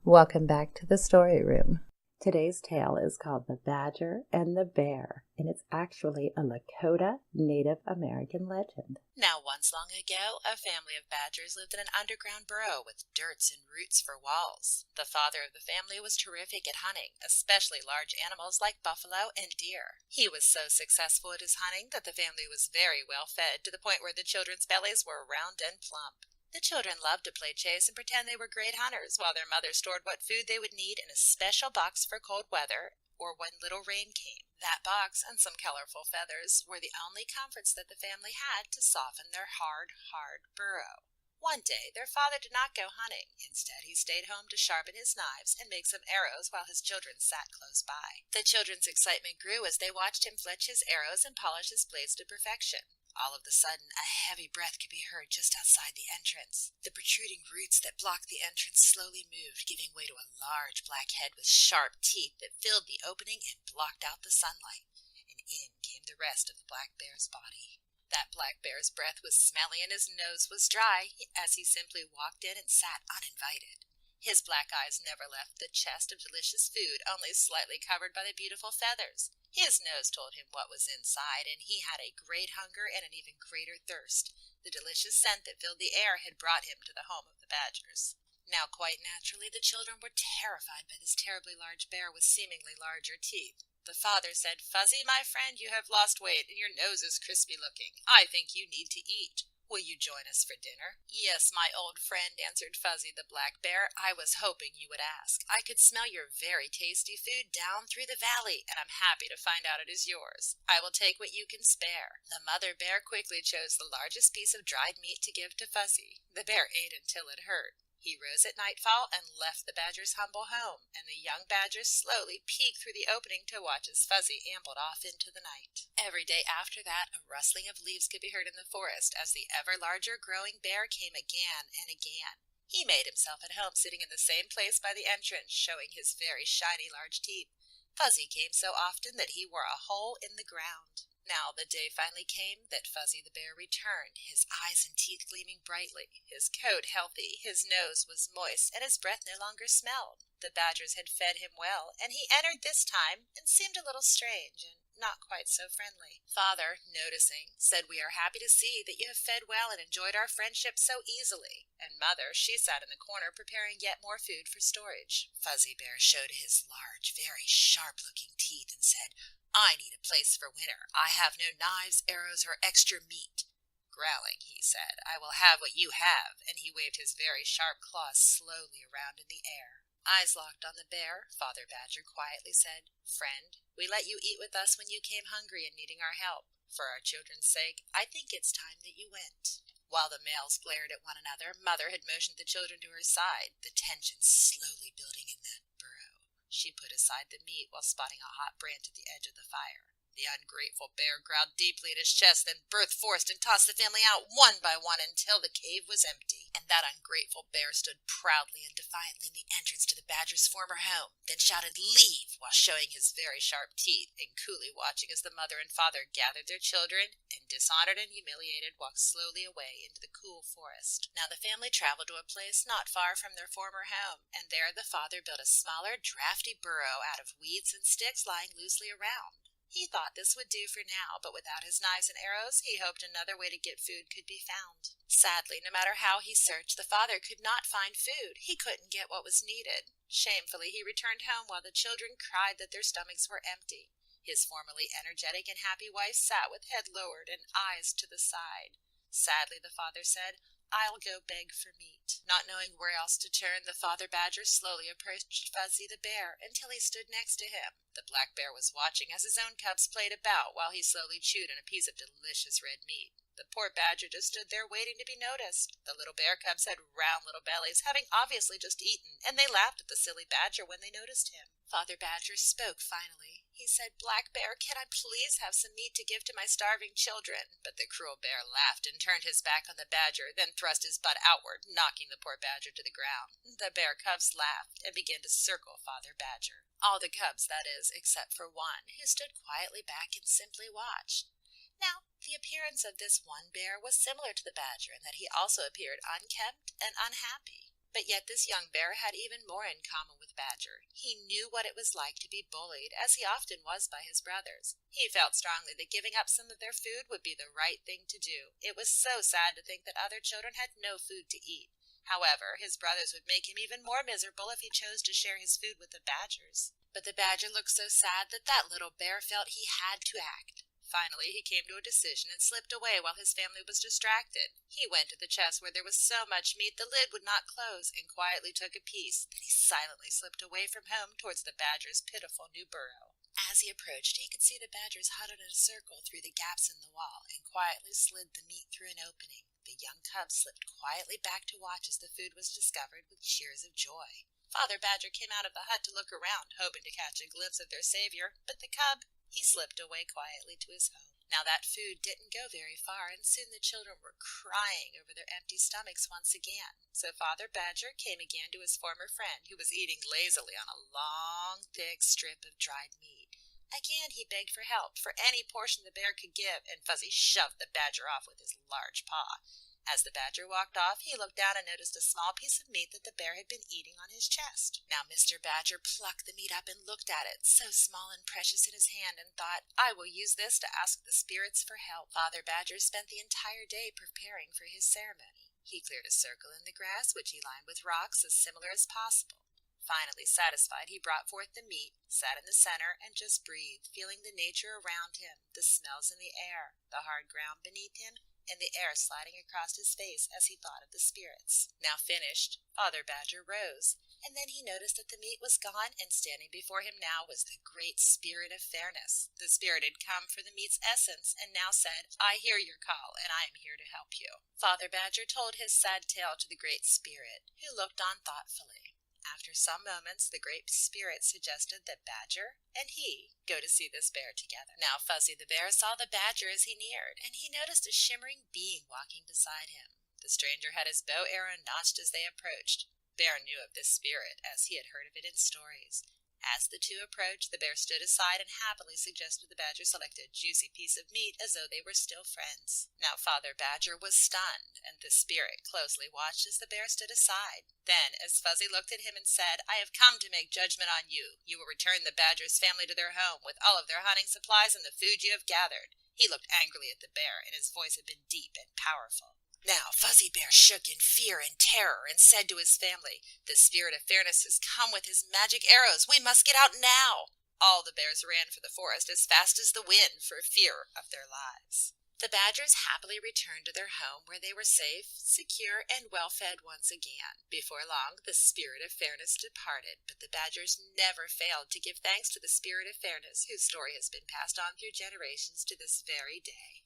Welcome back to the story room. Today's tale is called The Badger and the Bear, and it's actually a Lakota Native American legend. Now, once long ago, a family of badgers lived in an underground burrow with dirts and roots for walls. The father of the family was terrific at hunting, especially large animals like buffalo and deer. He was so successful at his hunting that the family was very well fed, to the point where the children's bellies were round and plump. The children loved to play chase and pretend they were great hunters, while their mother stored what food they would need in a special box for cold weather or when little rain came. That box and some colorful feathers were the only comforts that the family had to soften their hard burrow. One day, their father did not go hunting. Instead, he stayed home to sharpen his knives and make some arrows while his children sat close by. The children's excitement grew as they watched him fletch his arrows and polish his blades to perfection. All of a sudden, a heavy breath could be heard just outside the entrance. The protruding roots that blocked the entrance slowly moved, giving way to a large black head with sharp teeth that filled the opening and blocked out the sunlight. And in came the rest of the black bear's body. That black bear's breath was smelly and his nose was dry, as he simply walked in and sat uninvited. His black eyes never left the chest of delicious food, only slightly covered by the beautiful feathers. His nose told him what was inside, and he had a great hunger and an even greater thirst. The delicious scent that filled the air had brought him to the home of the badgers. Now, quite naturally, the children were terrified by this terribly large bear with seemingly larger teeth. The father said, "Fuzzy, my friend, you have lost weight, and your nose is crispy looking. I think you need to eat. Will you join us for dinner?" "Yes, my old friend," answered Fuzzy the black bear. "I was hoping you would ask. I could smell your very tasty food down through the valley, and I'm happy to find out it is yours. I will take what you can spare." The mother bear quickly chose the largest piece of dried meat to give to Fuzzy. The bear ate until it hurt. He rose at nightfall and left the badger's humble home, and the young badgers slowly peeked through the opening to watch as Fuzzy ambled off into the night. Every day after that, a rustling of leaves could be heard in the forest as the ever larger growing bear came again and again. He made himself at home sitting in the same place by the entrance, showing his very shiny large teeth. Fuzzy came so often that he wore a hole in the ground. Now the day finally came that Fuzzy the bear returned, his eyes and teeth gleaming brightly, his coat healthy, his nose was moist, and his breath no longer smelled. The badgers had fed him well, and he entered this time and seemed a little strange and not quite so friendly. Father, noticing, said, "We are happy to see that you have fed well and enjoyed our friendship so easily." And Mother, she sat in the corner preparing yet more food for storage. Fuzzy Bear showed his large, very sharp-looking teeth and said, "I need a place for winter. I have no knives, arrows, or extra meat." Growling, he said, "I will have what you have," and he waved his very sharp claws slowly around in the air. Eyes locked on the bear, Father Badger quietly said, "Friend, we let you eat with us when you came hungry and needing our help. For our children's sake, I think it's time that you went." While the males glared at one another, Mother had motioned the children to her side, the tension slowly building in that burrow. She put aside the meat while spotting a hot branch at the edge of the fire. The ungrateful bear growled deeply in his chest, then burst forth and tossed the family out one by one until the cave was empty. And that ungrateful bear stood proudly and defiantly in the entrance to the badger's former home, then shouted "Leave!" while showing his very sharp teeth, and coolly watching as the mother and father gathered their children and, dishonored and humiliated, walked slowly away into the cool forest. Now the family traveled to a place not far from their former home, and there the father built a smaller, drafty burrow out of weeds and sticks lying loosely around. He thought this would do for now, but without his knives and arrows, he hoped another way to get food could be found. Sadly, no matter how he searched, the father could not find food. He couldn't get what was needed. Shamefully, he returned home while the children cried that their stomachs were empty. His formerly energetic and happy wife sat with head lowered and eyes to the side. Sadly, the father said, "I'll go beg for meat." Not knowing where else to turn, the father badger slowly approached Fuzzy the bear until he stood next to him. The black bear was watching as his own cubs played about while he slowly chewed on a piece of delicious red meat. The poor badger just stood there waiting to be noticed. The little bear cubs had round little bellies, having obviously just eaten, and they laughed at the silly badger when they noticed him. Father Badger spoke finally. He said, "Black Bear, can I please have some meat to give to my starving children?" But the cruel bear laughed and turned his back on the badger, then thrust his butt outward, knocking the poor badger to the ground. The bear cubs laughed and began to circle Father Badger. All the cubs, that is, except for one, who stood quietly back and simply watched. Now, the appearance of this one bear was similar to the badger in that he also appeared unkempt and unhappy. But yet this young bear had even more in common with Badger. He knew what it was like to be bullied, as he often was by his brothers. He felt strongly that giving up some of their food would be the right thing to do. It was so sad to think that other children had no food to eat. However, his brothers would make him even more miserable if he chose to share his food with the Badgers. But the Badger looked so sad that that little bear felt he had to act. Finally, he came to a decision and slipped away while his family was distracted. He went to the chest where there was so much meat the lid would not close and quietly took a piece. Then he silently slipped away from home towards the Badger's pitiful new burrow. As he approached, he could see the Badgers huddled in a circle through the gaps in the wall and quietly slid the meat through an opening. The young cub slipped quietly back to watch as the food was discovered with cheers of joy. Father Badger came out of the hut to look around, hoping to catch a glimpse of their savior, but the cub, he slipped away quietly to his home. Now that food didn't go very far, and soon the children were crying over their empty stomachs once again. So Father Badger came again to his former friend, who was eating lazily on a long, thick strip of dried meat. Again he begged for help, for any portion the bear could give, and Fuzzy shoved the Badger off with his large paw. As the Badger walked off, he looked down and noticed a small piece of meat that the bear had been eating on his chest. Now Mr. Badger plucked the meat up and looked at it, so small and precious in his hand, and thought, I will use this to ask the spirits for help. Father Badger spent the entire day preparing for his ceremony. He cleared a circle in the grass, which he lined with rocks as similar as possible. Finally satisfied, he brought forth the meat, sat in the center, and just breathed, feeling the nature around him, the smells in the air, the hard ground beneath him, and the air sliding across his face as he thought of the spirits. Now finished, Father Badger rose, and then he noticed that the meat was gone, and standing before him now was the great Spirit of Fairness. The spirit had come for the meat's essence, and now said, I hear your call, and I am here to help you. Father Badger told his sad tale to the Great Spirit, who looked on thoughtfully. After some moments, the Great Spirit suggested that Badger and he go to see this bear together. Now Fuzzy the Bear saw the Badger as he neared, and he noticed a shimmering being walking beside him. The stranger had his bow arrow notched as they approached. Bear knew of this spirit, as he had heard of it in stories. As the two approached, the bear stood aside and happily suggested the Badger select a juicy piece of meat as though they were still friends. Now Father Badger was stunned, and the spirit closely watched as the bear stood aside. Then, as Fuzzy looked at him and said, I have come to make judgment on you. You will return the Badger's family to their home with all of their hunting supplies and the food you have gathered. He looked angrily at the bear, and his voice had been deep and powerful. Now Fuzzy Bear shook in fear and terror and said to his family, The Spirit of Fairness has come with his magic arrows. We must get out now. All the bears ran for the forest as fast as the wind for fear of their lives. The Badgers happily returned to their home where they were safe, secure, and well-fed once again. Before long, the Spirit of Fairness departed, but the Badgers never failed to give thanks to the Spirit of Fairness, whose story has been passed on through generations to this very day.